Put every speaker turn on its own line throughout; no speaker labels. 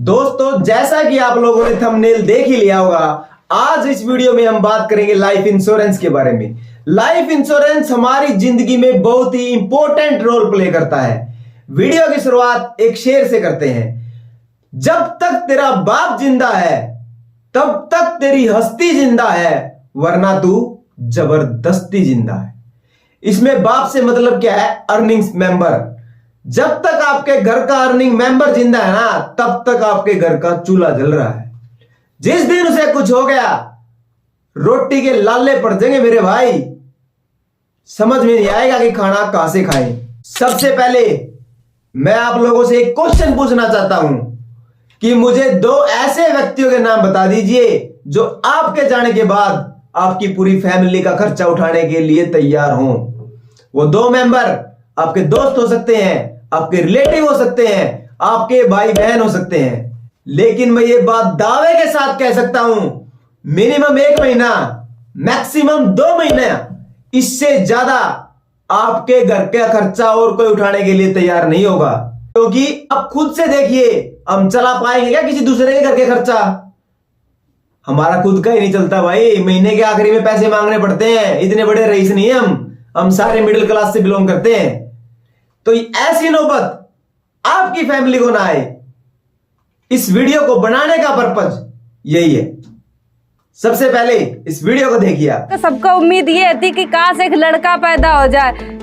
दोस्तों, जैसा कि आप लोगों ने थंबनेल देख ही लिया होगा, आज इस वीडियो में हम बात करेंगे लाइफ इंश्योरेंस के बारे में। लाइफ इंश्योरेंस हमारी जिंदगी में बहुत ही इंपॉर्टेंट रोल प्ले करता है। वीडियो की शुरुआत एक शेर से करते हैं। जब तक तेरा बाप जिंदा है तब तक तेरी हस्ती जिंदा है, वरना तू जबरदस्ती जिंदा है। इसमें बाप से मतलब क्या है? Earnings member. जब तक आपके घर का अर्निंग मेंबर जिंदा है ना, तब तक आपके घर का चूल्हा जल रहा है। जिस दिन उसे कुछ हो गया, रोटी के लाले पड़ जाएंगे मेरे भाई। समझ में नहीं आएगा कि खाना कहां से खाएं। सबसे पहले मैं आप लोगों से एक क्वेश्चन पूछना चाहता हूं कि मुझे दो ऐसे व्यक्तियों के नाम बता दीजिए जो आपके जाने के बाद आपकी पूरी फैमिली का खर्चा उठाने के लिए तैयार हों। वो दो मेंबर आपके दोस्त हो सकते हैं, आपके रिलेटिव हो सकते हैं, आपके भाई बहन हो सकते हैं। लेकिन मैं ये बात दावे के साथ कह सकता हूं, मिनिमम 1 महीना, मैक्सिमम 2 महीने, इससे ज्यादा आपके घर का खर्चा और कोई उठाने के लिए तैयार नहीं होगा। क्योंकि अब खुद से देखिए, हम चला पाएंगे क्या किसी दूसरे के घर के खर्चा? हमारा खुद का ही नहीं चलता भाई। महीने के आखिरी में पैसे मांगने पड़ते हैं। इतने बड़े रईस नहीं हम सारे मिडिल क्लास से बिलोंग करते हैं। तो ऐसी नौबत आपकी फैमिली को ना आए, इस वीडियो को बनाने का पर्पज यही है। सबसे पहले इस वीडियो को देखिए।
तो सबको उम्मीद ये थी कि काश एक लड़का पैदा हो जाए,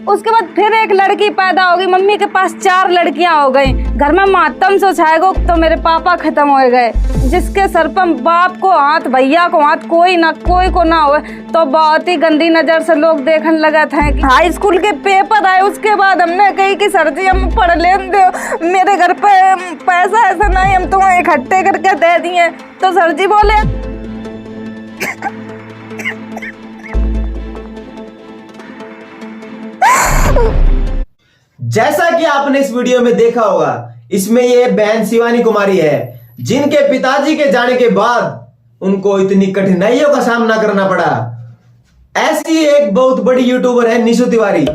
उसके बाद फिर एक लड़की पैदा होगी। मम्मी के पास 4 लड़कियां हो गई, घर में मातम सो छाएगा। तो मेरे पापा खत्म हो गए, जिसके सर पर बाप को हाथ, भैया को हाथ, कोई को ना हो, तो बहुत ही गंदी नजर से लोग देखने लगे थे। हाई स्कूल के पेपर आए, उसके बाद हमने कही कि सर जी हम पढ़ लें दो, मेरे घर पे पैसा ऐसा नहीं, हम तुम्हें इकट्ठे करके दे दिए। तो सर जी बोले
जैसा कि आपने इस वीडियो में देखा होगा, इसमें ये बहन शिवानी कुमारी है, जिनके पिताजी के जाने के बाद उनको इतनी कठिनाइयों का सामना करना पड़ा। ऐसी एक बहुत बड़ी यूट्यूबर है निशु तिवारी।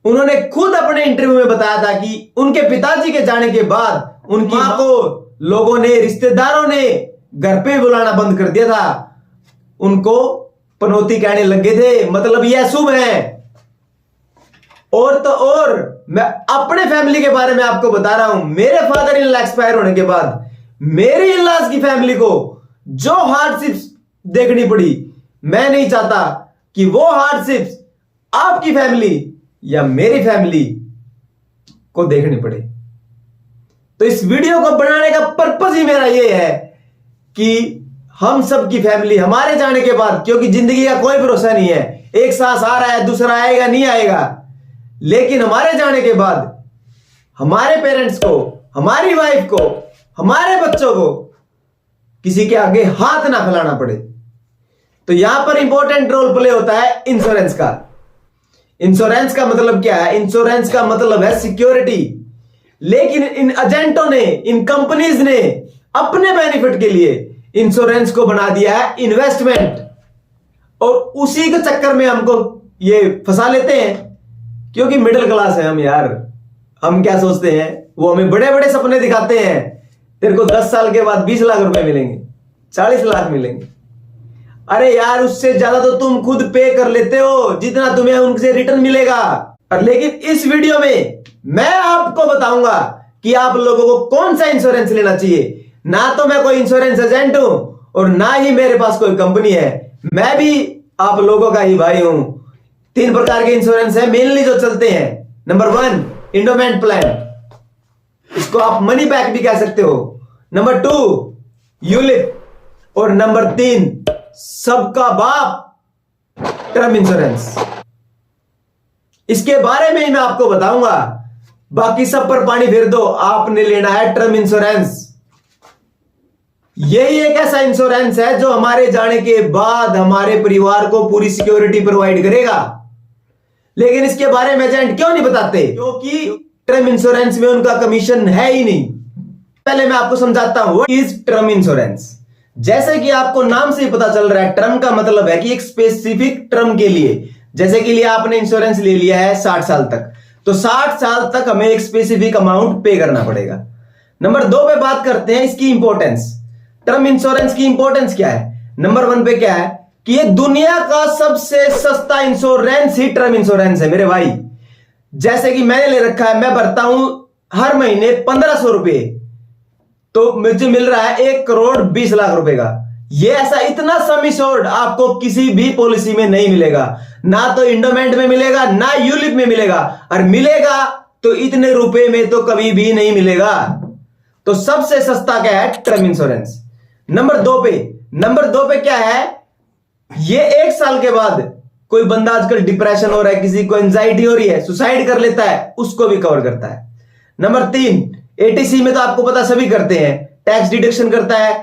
उन्होंने खुद अपने इंटरव्यू में बताया था कि उनके पिताजी के जाने के बाद उनकी मां को लोगों ने, रिश्तेदारों ने घर पे बुलाना बंद कर दिया था। उनको पनौती कहने लगे थे, मतलब ये अशुभ है। और तो और मैं अपने फैमिली के बारे में आपको बता रहा हूं। मेरे फादर इन लॉ एक्सपायर होने के बाद मेरी इन लॉज की फैमिली को जो हार्डशिप्स देखनी पड़ी, मैं नहीं चाहता कि वो हार्डशिप्स आपकी फैमिली या मेरी फैमिली को देखनी पड़े। तो इस वीडियो को बनाने का पर्पस ही मेरा ये है कि हम सब की फैमिली हमारे जाने के बाद, क्योंकि जिंदगी का कोई भरोसा नहीं है, एक सांस आ रहा है, दूसरा आएगा नहीं आएगा, लेकिन हमारे जाने के बाद हमारे पेरेंट्स को, हमारी वाइफ को, हमारे बच्चों को किसी के आगे हाथ ना फैलाना पड़े। तो यहां पर इंपॉर्टेंट रोल प्ले होता है इंश्योरेंस का। इंश्योरेंस का मतलब क्या है? इंश्योरेंस का मतलब है सिक्योरिटी। लेकिन इन एजेंटों ने, इन कंपनीज ने अपने बेनिफिट के लिए इंश्योरेंस को बना दिया है इन्वेस्टमेंट, और उसी के चक्कर में हमको ये फंसा लेते हैं। क्योंकि मिडिल क्लास है हम यार। हम क्या सोचते हैं, वो हमें बड़े बड़े सपने दिखाते हैं। तेरे को 10 साल के बाद 20 लाख रुपए मिलेंगे, 40 लाख मिलेंगे। अरे यार, उससे ज्यादा तो तुम खुद पे कर लेते हो जितना तुम्हें उनसे रिटर्न मिलेगा। और लेकिन इस वीडियो में मैं आपको बताऊंगा कि आप लोगों को कौन सा इंश्योरेंस लेना चाहिए। ना तो मैं कोई इंश्योरेंस एजेंट हूं और ना ही मेरे पास कोई कंपनी है। मैं भी आप लोगों का ही भाई हूं। 3 प्रकार के इंश्योरेंस है मेनली जो चलते हैं। नंबर 1, इंडोमेंट प्लान, इसको आप मनी बैक भी कह सकते हो। नंबर 2, यूलिप, और नंबर 3, सबका बाप टर्म इंश्योरेंस। इसके बारे में मैं आपको बताऊंगा, बाकी सब पर पानी फेर दो। आपने लेना है टर्म इंश्योरेंस। यही एक ऐसा इंश्योरेंस है जो हमारे जाने के बाद हमारे परिवार को पूरी सिक्योरिटी प्रोवाइड करेगा। लेकिन इसके बारे में एजेंट क्यों नहीं बताते? क्योंकि टर्म इंश्योरेंस में उनका कमीशन है ही नहीं। पहले मैं आपको समझाता हूं व्हाट इज टर्म इंश्योरेंस। जैसे कि आपको नाम से ही पता चल रहा है, टर्म का मतलब है कि एक स्पेसिफिक टर्म के लिए, जैसे कि लिए आपने इंश्योरेंस ले लिया है 60 साल तक, तो 60 साल तक हमें एक स्पेसिफिक अमाउंट पे करना पड़ेगा। नंबर 2 पे बात करते हैं इसकी इंपॉर्टेंस। टर्म इंश्योरेंस की इंपॉर्टेंस क्या है? नंबर 1 पे क्या है कि ये दुनिया का सबसे सस्ता इंश्योरेंस ही टर्म इंश्योरेंस है मेरे भाई। जैसे कि मैंने ले रखा है, मैं भरता हूं हर महीने 1500 रुपए, तो मुझे मिल रहा है 1,20,00,000 का। ये ऐसा इतना सम इंश्योर्ड आपको किसी भी पॉलिसी में नहीं मिलेगा, ना तो इंडोमेंट में मिलेगा, ना यूलिप में मिलेगा, और मिलेगा तो इतने रुपए में तो कभी भी नहीं मिलेगा। तो सबसे सस्ता क्या है? Term insurance. नंबर 2 पे क्या है, ये 1 साल के बाद कोई बंदा आजकल डिप्रेशन हो रहा है, किसी को एंजाइटी हो रही है, सुसाइड कर लेता है, उसको भी कवर करता है। नंबर 3, एटीसी में तो आपको पता सभी करते हैं, टैक्स डिडक्शन करता है,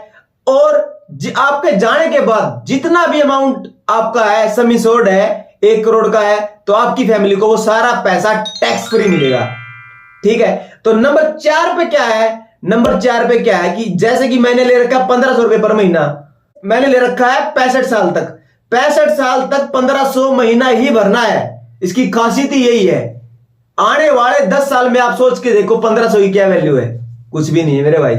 और आपके जाने के बाद जितना भी अमाउंट आपका है सम इंश्योर्ड है 1 करोड़ का है, तो आपकी फैमिली को वो सारा पैसा टैक्स फ्री मिलेगा। ठीक है। तो नंबर 4 पे क्या है? नंबर 4 पे क्या है कि जैसे कि मैंने ले रखा है 1500 रुपए पर महीना, मैंने ले रखा है 65 साल तक। 65 साल तक 1500 महीना ही भरना है। इसकी खासियत ही यही है। आने वाले 10 साल में आप सोच के देखो 1500 की क्या वैल्यू है? कुछ भी नहीं है मेरे भाई।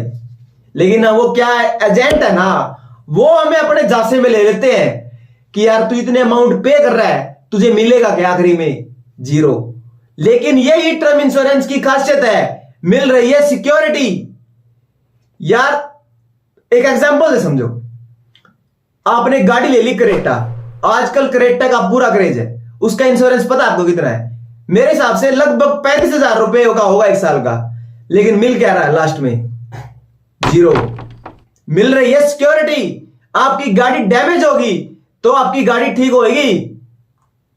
लेकिन ना वो क्या है, एजेंट है ना, वो हमें अपने झांसे में ले लेते हैं कि यार तू इतने अमाउंट पे कर रहा है, तुझे मिलेगा क्या आखिरी में? 0। लेकिन यही टर्म इंश्योरेंस की खासियत है, मिल रही है सिक्योरिटी। यार एक एग्जांपल से समझो, आपने गाड़ी ले ली क्रेटा, आजकल क्रेटा का पूरा क्रेज है, उसका इंश्योरेंस पता आपको कितना है? मेरे हिसाब से लगभग 35,000 रुपए का होगा 1 साल का। लेकिन मिल क्या रहा है लास्ट में? 0। मिल रही है सिक्योरिटी। आपकी गाड़ी डैमेज होगी तो आपकी गाड़ी ठीक होगी,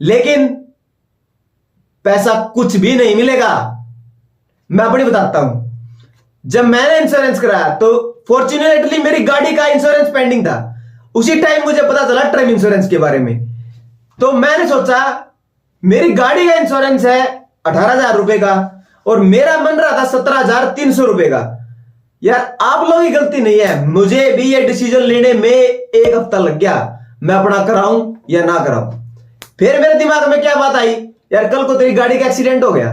लेकिन पैसा कुछ भी नहीं मिलेगा। मैं अपनी बताता हूं, जब मैंने इंश्योरेंस कराया तो फॉर्चुनेटली मेरी गाड़ी का इंश्योरेंस पेंडिंग था। उसी टाइम मुझे पता चला टर्म इंश्योरेंस के बारे में, तो मैंने सोचा मेरी गाड़ी का इंश्योरेंस है 18,000 रुपए का और मेरा बन रहा था 17,300 रुपए का। यार आप लोगों की गलती नहीं है, मुझे भी ये डिसीजन लेने में 1 हफ्ता लग गया, मैं अपना कराऊं या ना कराऊं। फिर मेरे दिमाग में क्या बात आई, यार कल को तेरी गाड़ी का एक्सीडेंट हो गया,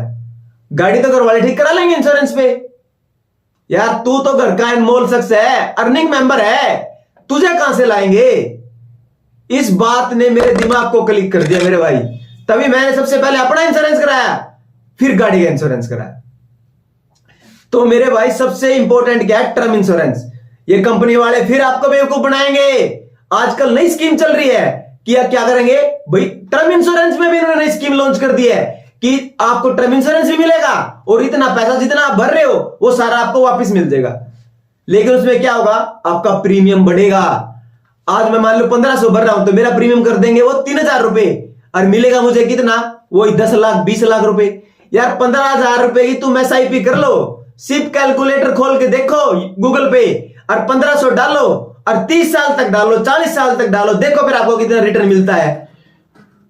गाड़ी तो घर वाले ठीक करा लेंगे इंश्योरेंस पे। यार तू तो घर का अनमोल शख्स है, अर्निंग मेंबर है, तुझे कहां से लाएंगे? इस बात ने मेरे दिमाग को क्लिक कर दिया मेरे भाई। तभी मैंने सबसे पहले अपना इंश्योरेंस कराया, फिर गाड़ी का इंश्योरेंस कराया। तो मेरे भाई सबसे इंपॉर्टेंट क्या है? Term insurance. ये कंपनी वाले फिर आपको बेवकूफ बनाएंगे। आजकल नई स्कीम चल रही है कि क्या करेंगे भाई, टर्म इंश्योरेंस में भी इन्होंने नई स्कीम लॉन्च कर दी है कि आपको टर्म इंश्योरेंस भी मिलेगा और इतना पैसा जितना आप भर रहे हो वो सारा आपको वापस मिल जाएगा। लेकिन उसमें क्या होगा, आपका प्रीमियम बढ़ेगा। आज मैं मान लो 1500 भर रहा हूं तो मेरा प्रीमियम कर देंगे वो 3,000 रुपए, और मिलेगा मुझे कितना? वही 10 लाख 20 लाख रुपए। यार 15,000 रुपए की तुम SIP कर लो, सिप कैलकुलेटर खोल के देखो गूगल पे, और 1500 डालो और 30 साल तक डालो, 40 साल तक डालो, देखो फिर आपको कितना रिटर्न मिलता है।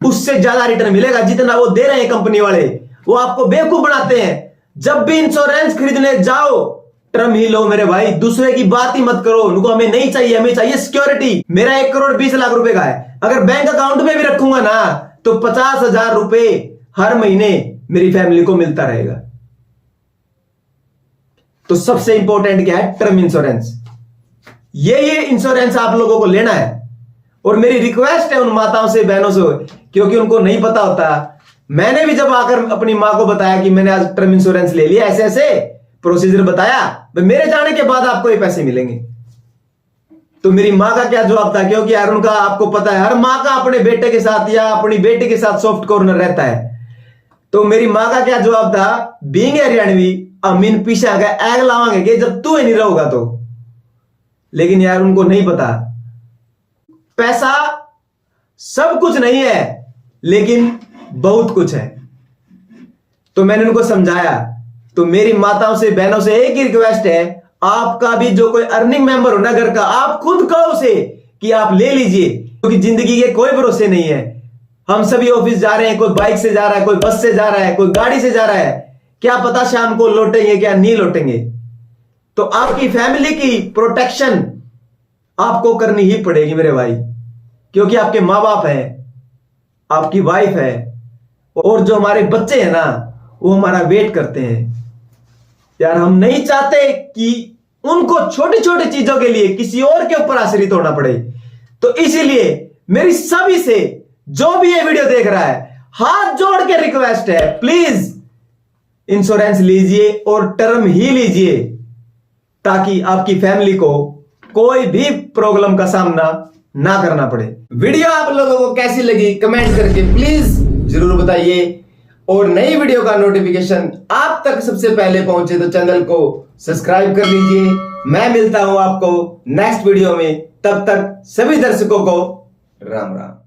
उससे ज्यादा रिटर्न मिलेगा जितना वो दे रहे हैं कंपनी वाले। वो आपको बेवकूफ बनाते हैं। जब भी इंश्योरेंस खरीदने जाओ टर्म ही लो मेरे भाई, दूसरे की बात ही मत करो। उनको हमें नहीं चाहिए, हमें चाहिए सिक्योरिटी। मेरा 1,20,00,000 रुपए का है, अगर बैंक अकाउंट में भी रखूंगा ना तो 50,000 रुपए हर महीने मेरी फैमिली को मिलता रहेगा। तो सबसे इंपॉर्टेंट क्या है? Term insurance. ये इंश्योरेंस आप लोगों को लेना है। और मेरी रिक्वेस्ट है उन माताओं से, बहनों से, क्योंकि उनको नहीं पता होता। मैंने भी जब आकर अपनी मां को बताया कि मैंने आज टर्म इंश्योरेंस ले लिया, ऐसे ऐसे प्रोसीजर बताया, मेरे जाने के बाद आपको ये पैसे मिलेंगे। तो मेरी मां का क्या जवाब था, क्योंकि यार उनका आपको पता है हर मां का अपने बेटे के साथ या अपनी बेटी के साथ सॉफ्ट कॉर्नर रहता है। तो मेरी मां का क्या जवाब था, बीइंग हरियाणवी अमीन पीछा का एग लावांगे कि जब तू ही नहीं रहोगा तो। लेकिन यार उनको नहीं पता, पैसा सब कुछ नहीं है लेकिन बहुत कुछ है। तो मैंने उनको समझाया। तो मेरी माताओं से, बहनों से एक ही रिक्वेस्ट है, आपका भी जो कोई अर्निंग मेंबर हो ना घर का, आप खुद कहो उसे कि आप ले लीजिए, क्योंकि जिंदगी के कोई भरोसे नहीं है। हम सभी ऑफिस जा रहे हैं, कोई बाइक से जा रहा है, कोई बस से जा रहा है, कोई गाड़ी से जा रहा है, क्या पता शाम को लौटेंगे क्या नहीं लौटेंगे। तो आपकी फैमिली की प्रोटेक्शन आपको करनी ही पड़ेगी मेरे भाई, क्योंकि आपके माँ बाप हैं, आपकी वाइफ है, और जो हमारे बच्चे हैं ना वो हमारा वेट करते हैं। यार हम नहीं चाहते कि उनको छोटी छोटी चीजों के लिए किसी और के ऊपर आश्रित होना पड़े। तो इसीलिए मेरी सभी से, जो भी ये वीडियो देख रहा है, हाथ जोड़ के रिक्वेस्ट है, प्लीज इंश्योरेंस लीजिए और टर्म ही लीजिए, ताकि आपकी फैमिली को कोई भी प्रॉब्लम का सामना ना करना पड़े। वीडियो आप लोगों को कैसी लगी कमेंट करके प्लीज जरूर बताइए, और नई वीडियो का नोटिफिकेशन आप तक सबसे पहले पहुंचे तो चैनल को सब्सक्राइब कर लीजिए। मैं मिलता हूं आपको नेक्स्ट वीडियो में, तब तक सभी दर्शकों को राम राम।